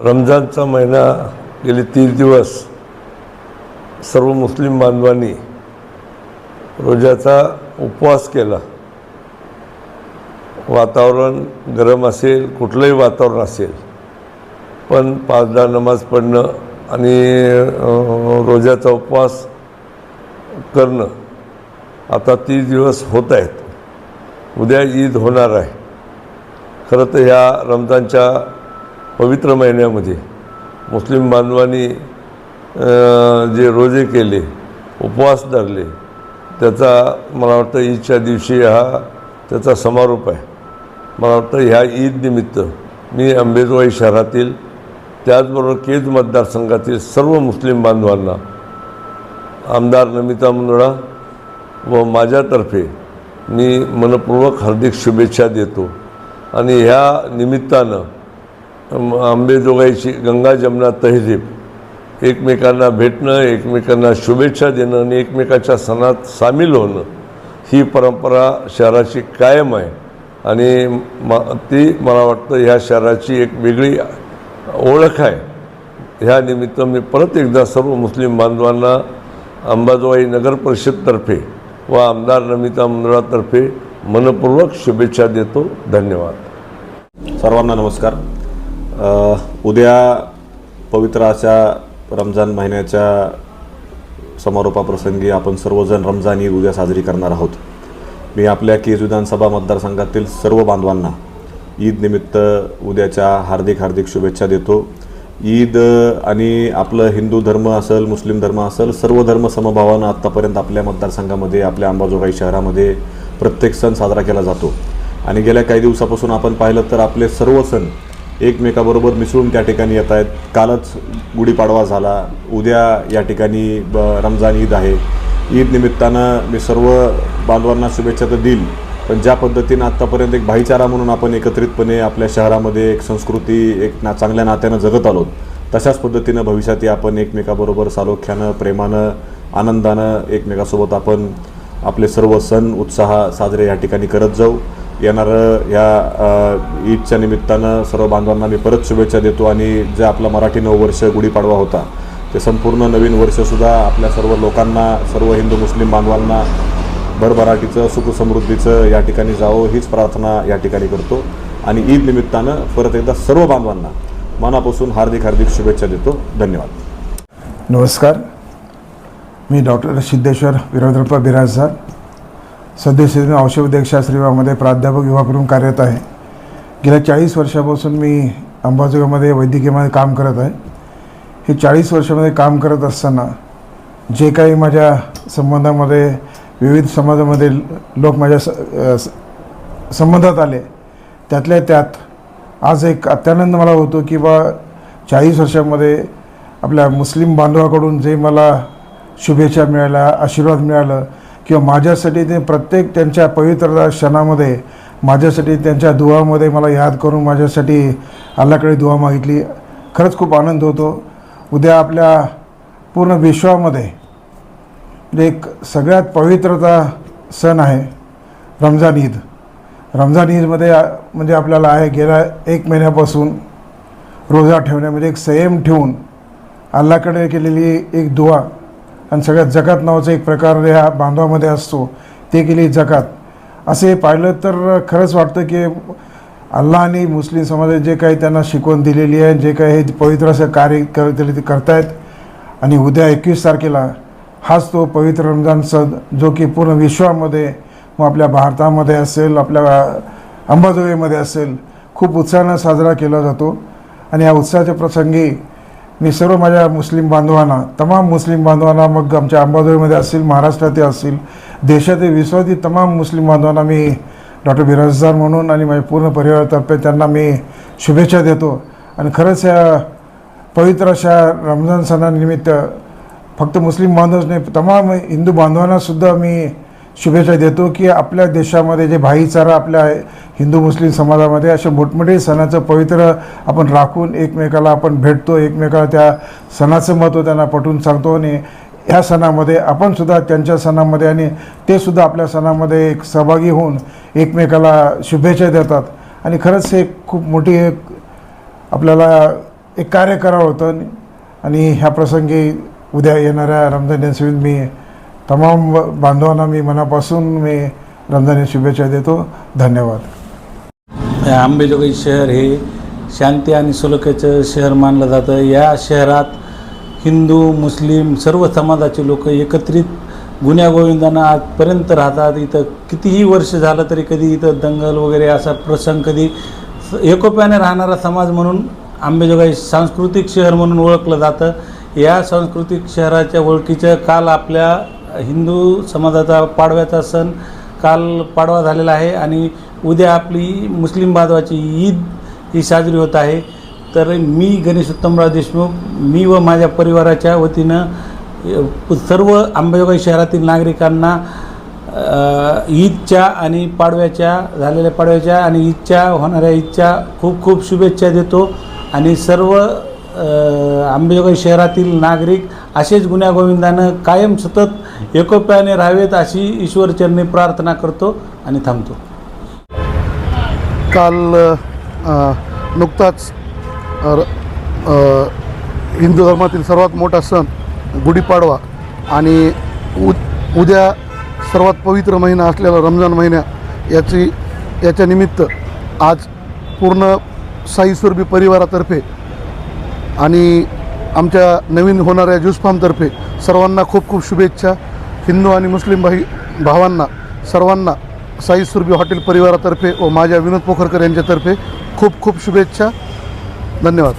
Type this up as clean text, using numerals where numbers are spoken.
रमजानचा महिना गेले 30 दिवस सर्व मुस्लिम बांधवांनी रोजाचा उपवास केला। वातावरण गरम असेल, कुठलंही वातावरण असेल, पण 5 नमाज पढ़णं आणि रोजाचा उपवास करणं आता 30 दिवस होत आहेत। उद्या ईद होणार आहे। खरं तर ह्या रमजानच्या पवित्र महिन्यामध्ये मुस्लिम बांधवांनी जे रोजे केले, उपवास धरले, त्याचा मला वाटतं ईदच्या दिवशी हा त्याचा समारोप आहे। मला वाटतं ह्या ईद निमित्त मी अंबेजोगाई शहरातील त्याचबरोबर केज मतदारसंघातील सर्व मुस्लिम बांधवांना आमदार नमिता मुंदडा व माझ्यातर्फे मी मनपूर्वक हार्दिक शुभेच्छा देतो। आणि ह्या निमित्तानं अंबेजोगाईची गंगा जमुना तहजीब एकमेकांना भेटणं, एकमेकांना शुभेच्छा देणं आणि एकमेकाच्या सणात सामील होणं ही परंपरा शहराची कायम आहे। आणि ती मला वाटतं ह्या शहराची एक वेगळी ओळख आहे। ह्या निमित्त मी परत एकदा सर्व मुस्लिम बांधवांना अंबाजोगाई नगर परिषदतर्फे व आमदार नमिता मुंदडातर्फे मनपूर्वक शुभेच्छा देतो। धन्यवाद। सर्वांना नमस्कार। उद्या पवित्र अशा रमजान महिन्याच्या समारोपाप्रसंगी आपण सर्वजण रमजान ईद उद्या साजरी करणार आहोत। मी आपल्या केज विधानसभा मतदारसंघातील सर्व बांधवांना ईद निमित्त उद्याच्या हार्दिक शुभेच्छा देतो। ईद आणि आपलं हिंदू धर्म असेल, मुस्लिम धर्म असेल, सर्व धर्म समभावानं आत्तापर्यंत आपल्या मतदारसंघामध्ये, आपल्या अंबाजोगाई शहरामध्ये प्रत्येक सण साजरा केला जातो। आणि गेल्या काही दिवसापासून आपण पाहिलं तर आपले सर्व सण एकमेकाबरोबर मिसळून त्या ठिकाणी येत आहेत। कालच गुढीपाडवा झाला, उद्या या ठिकाणी रमजान ईद आहे। ईद निमित्तानं मी सर्व बांधवांना शुभेच्छा तर देईल, पण ज्या पद्धतीनं आत्तापर्यंत एक भाईचारा म्हणून आपण एकत्रितपणे आपल्या शहरामध्ये एक संस्कृती, एक चांगल्या नात्यानं जगत आलो, तशाच पद्धतीनं भविष्यातही आपण एकमेकाबरोबर सालोख्यानं, प्रेमानं, आनंदानं एकमेकासोबत आपण आपले सर्व सण उत्साह साजरे या ठिकाणी करत जाऊ। येणारं ह्या ईदच्या निमित्तानं सर्व बांधवांना मी परत शुभेच्छा देतो। आणि जे आपलं मराठी नववर्ष गुढीपाडवा होता, ते संपूर्ण नवीन वर्षसुद्धा आपल्या सर्व लोकांना, सर्व हिंदू मुस्लिम बांधवांना भरभराटीचं, सुखसमृद्धीचं या ठिकाणी जावं हीच प्रार्थना या ठिकाणी करतो। आणि ईद निमित्तानं परत एकदा सर्व बांधवांना मनापासून हार्दिक शुभेच्छा देतो। धन्यवाद। नमस्कार, मी डॉक्टर सिद्धेश्वर विरोधप्पा बिराजदार, सध्या औषध वैद्यकशास्त्र विभागामध्ये प्राध्यापक विभाग म्हणून कार्यरत आहे। गेल्या 40 वर्षापासून मी अंबाजोगाईमध्ये वैद्यकीयमध्ये काम करत आहे। हे 40 वर्षामध्ये काम करत असताना जे काही माझ्या संबंधामध्ये विविध समाजामध्ये लोक माझ्या संबंधात आले, त्यातल्या त्यात आज एक अत्यानंद मला होतो की 40 वर्षामध्ये आपल्या मुस्लिम बांधवाकडून जे मला शुभेच्छा मिळाल्या, आशीर्वाद मिळालं, किंवा माझ्यासाठी ते प्रत्येक त्यांच्या पवित्र क्षणामध्ये माझ्यासाठी त्यांच्या दुआमध्ये मला याद करून माझ्यासाठी अल्लाकडे दुआ मागितली। खरंच खूप आनंद होतो। उद्या आपल्या पूर्ण विश्वामध्ये एक सगळ्यात पवित्रता सण आहे रमजान ईद। रमजान ईदमध्ये म्हणजे आपल्याला आहे गेल्या 1 महिन्यापासून रोजा ठेवण्यामध्ये एक संयम ठेवून अल्लाकडे केलेली एक दुआ आणि सगळ्यात जकात नावाचा एक प्रकार ह्या बांधवामध्ये असतो, ते केली जकात। असे पाहिलं तर खरंच वाटतं की अल्लाहने मुस्लिम समाजात जे काही त्यांना शिकवण दिलेली आहे, जे काही हे पवित्र असं कार्य ते करतायत। आणि उद्या 21 तारखेला हाच तो पवित्र रमजान सण जो की पूर्ण विश्वामध्ये, मग आपल्या भारतामध्ये असेल, आपल्या अंबाजोगाईमध्ये असेल, खूप उत्साहानं साजरा केला जातो। आणि या उत्साहाच्या प्रसंगी मी सर्व माझ्या मुस्लिम बांधवांना, तमाम मुस्लिम बांधवांना, मग आमच्या अंबाजोगाईमध्ये असतील, महाराष्ट्रातील असतील, देशातील विश्वातील तमाम मुस्लिम बांधवांना मी डॉक्टर बिराजदार म्हणून आणि माझ्या पूर्ण परिवारातर्फे त्यांना मी शुभेच्छा देतो। आणि खरंच या पवित्र अशा रमजान सणानिमित्त फक्त मुस्लिम बांधवच नाही, तमाम हिंदू बांधवांनासुद्धा मी शुभेच्छा देतो की आपल्या देशामध्ये जे भाईचारा आपल्या हिंदू मुस्लिम समाजामध्ये अशा मोठमोठे सणाचं पवित्र आपण राखून एकमेकाला आपण भेटतो, एकमेकाला त्या सणाचं महत्त्व त्यांना पटवून सांगतो। आणि ह्या सणामध्ये आपण सुद्धा त्यांच्या सणामध्ये आणि ते सुद्धा आपल्या सणामध्ये एक सहभागी होऊन एकमेकाला शुभेच्छा देतात। आणि खरंच हे खूप मोठी एक आपल्याला एक कार्य करावं होतं आणि ह्या प्रसंगी उद्या येणाऱ्या रमजान ईद मी तमाम बांधवांना मी मनापासून मी रमजान ईद शुभेच्छा देतो. धन्यवाद. अंबेजोगाई शहर हे शांती आणि सलोख्याचं शहर मानलं जातं. या शहरात हिंदू मुस्लिम सर्व समाजाचे लोक एकत्रित गुण्यागोविंदानं आजपर्यंत राहतात. इथं कितीही वर्ष झालं तरी कधी इथं दंगल वगैरे असा प्रसंग कधी एकोप्याने राहणारा समाज म्हणून अंबेजोगाई सांस्कृतिक शहर म्हणून ओळखलं जातं. या सांस्कृतिक शहराच्या ओळखीचं काल आपल्या हिंदू समाजाचा पाडव्याचा सण काल पाडवा झालेला आहे आणि उद्या आपली मुस्लिम बांधवाची ईद ही साजरी होत आहे. तर मी गणेश उत्तमराव देशमुख मी व माझ्या परिवाराच्या वतीनं सर्व अंबेजोगाई शहरातील नागरिकांना ईदच्या आणि झालेल्या पाडव्याच्या आणि होणाऱ्या ईदच्या खूप खूप शुभेच्छा देतो. आणि सर्व अंबेजोगाई शहरातील नागरिक असेच गुण्यागोविंदानं कायम सतत एकोप्याने राहावेत अशी ईश्वरचरणी प्रार्थना करतो आणि थांबतो. काल नुकताच हिंदू धर्मातील सर्वात मोठा सण गुढीपाडवा आणि उद्या सर्वात पवित्र महिना असलेला रमजान महिना याच्या निमित्त आज पूर्ण साई सुरभी परिवारातर्फे आणि आमच्या नवीन होणाऱ्या ज्यूस फार्मतर्फे सर्वांना खूप खूप शुभेच्छा. हिंदू आणि मुस्लिम भावांना सर्वांना साई सुरभी हॉटेल परिवारातर्फे व माझ्या विनोद पोखरकर यांच्यातर्फे खूप खूप शुभेच्छा. धन्यवाद.